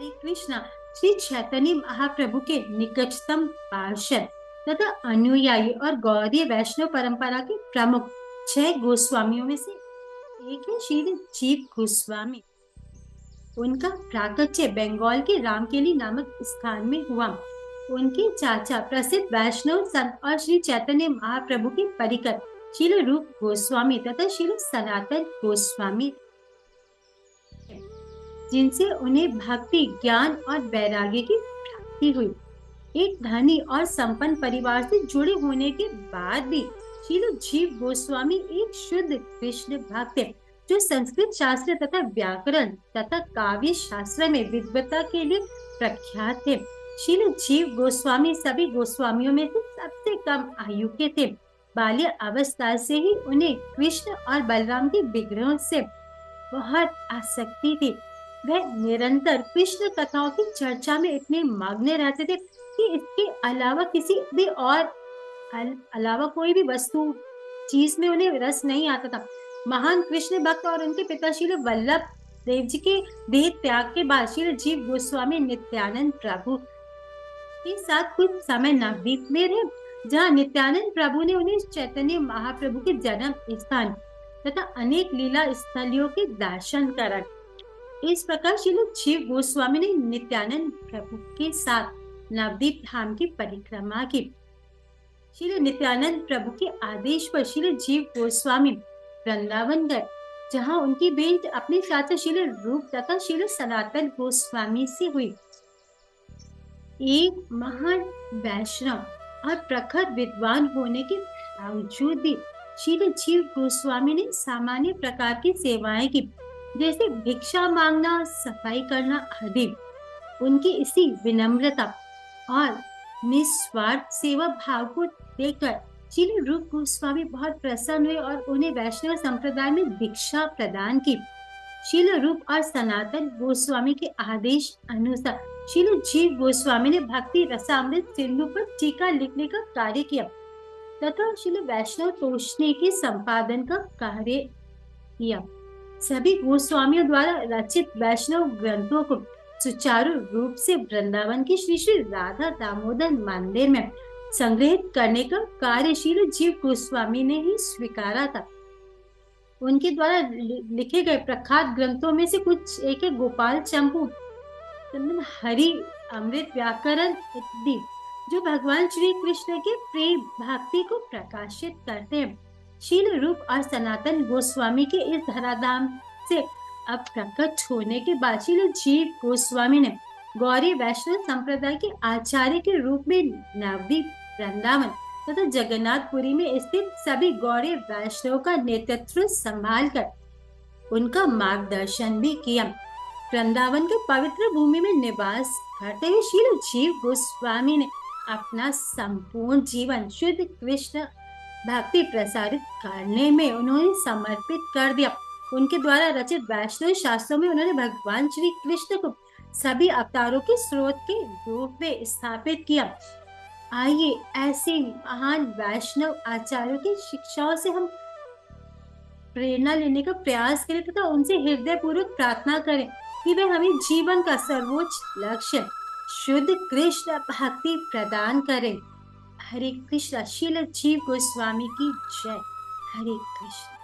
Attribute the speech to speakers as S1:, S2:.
S1: हरे कृष्णा। श्री चैतन्य महाप्रभु के निकटतम पार्षद तथा अनुयायी और गौड़ीय वैष्णव परंपरा के प्रमुख 6 गोस्वामियों में से एक है श्री जीव गोस्वामी। उनका प्राकट्य बंगाल के रामकेली नामक स्थान में हुआ। उनके चाचा प्रसिद्ध वैष्णव संत और श्री चैतन्य महाप्रभु के परिकर श्रील रूप गोस्वामी तथा श्रील सनातन गोस्वामी, जिनसे उन्हें भक्ति ज्ञान और वैराग्य की प्राप्ति हुई। एक धनी और संपन्न परिवार से जुड़े होने के बाद भी श्रील जीव गोस्वामी एक शुद्ध कृष्ण भक्त है, जो संस्कृत शास्त्र तथा व्याकरण तथा काव्य शास्त्र में विद्वता के लिए प्रख्यात थे। श्रील जीव गोस्वामी सभी गोस्वामियों में से सबसे कम आयु के थे। बाल्य अवस्था से ही उन्हें कृष्ण और बलराम के विग्रहों से बहुत आसक्ति थी। वह निरंतर कृष्ण कथाओं की चर्चा में इतने मग्न रहते थे कि इसके अलावा किसी भी और अलावा कोई भी वस्तु चीज में उन्हें रस नहीं आता था। महान कृष्ण भक्त और उनके पिता श्री वल्लभ देव जी के देह त्याग के बाद श्री जीव गोस्वामी नित्यानंद प्रभु के साथ कुछ समय नवद्वीप में रहे, जहाँ नित्यानंद प्रभु ने उन्हें चैतन्य महाप्रभु के जन्म स्थान तथा अनेक लीला स्थलियों के दर्शन कराए। इस प्रकार श्री जीव गोस्वामी ने नित्यानंद प्रभु के साथ नवद्वीप धाम की परिक्रमा की। श्री नित्यानंद प्रभु के आदेश पर श्री जीव गोस्वामी वृंदावन गए, जहाँ उनकी भेंट अपने चाचा श्री रूप तथा श्री सनातन गोस्वामी से हुई। एक महान वैष्णव और प्रखर विद्वान होने के बावजूद भी श्री जीव गोस्वामी ने सामान्य प्रकार की सेवाएं की, जैसे भिक्षा मांगना, सफाई करना आदि। उनकी इसी विनम्रता और निस्वार्थ सेवा भाव को देखकर श्री रूप गोस्वामी बहुत प्रसन्न हुए और उन्हें वैष्णव संप्रदाय में दीक्षा प्रदान की। श्री रूप और सनातन गोस्वामी के आदेश अनुसार श्री जीव गोस्वामी ने भक्ति रसामृत सिंधु पर टीका लिखने का कार्य किया तथा श्री वैष्णव तोषणी के संपादन का कार्य किया। सभी गोस्वामियों द्वारा रचित वैष्णव ग्रंथों को सुचारू रूप से वृंदावन के श्री श्री राधा दामोदर मंदिर में संग्रहित करने का कार्य श्री जीव गोस्वामी ने ही स्वीकारा था। उनके द्वारा लिखे गए प्रख्यात ग्रंथों में से कुछ एक है गोपाल चंपू, हरि अमृत व्याकरण इत्यादि, जो भगवान श्री कृष्ण के प्रेम भक्ति को प्रकाशित करते हैं। श्रील रूप और सनातन गोस्वामी के इस धराधाम से अब प्रकट होने के बाद श्री जीव गोस्वामी ने गौरी वैष्णव संप्रदाय के आचार्य के रूप में नवद्वीप, वृंदावन तथा जगन्नाथपुरी में स्थित सभी गौरी वैष्णव का नेतृत्व संभालकर उनका मार्गदर्शन भी किया। वृंदावन के पवित्र भूमि में निवास करते हुए श्री जीव गोस्वामी ने अपना संपूर्ण जीवन शुद्ध कृष्ण भक्ति प्रसारित करने में उन्होंने समर्पित कर दिया। उनके द्वारा रचित वैष्णव शास्त्रों में उन्होंने भगवान श्री कृष्ण को सभी अवतारों के स्रोत के रूप में स्थापित किया। आइए ऐसे महान वैष्णव आचार्यों की शिक्षाओं से हम प्रेरणा लेने का प्रयास करें तथा उनसे हृदय पूर्वक प्रार्थना करें कि वे हमें जीवन का सर्वोच्च लक्ष्य शुद्ध कृष्ण भक्ति प्रदान करें। हरे कृष्ण। श्रील जीव गोस्वामी की जय। हरे कृष्ण।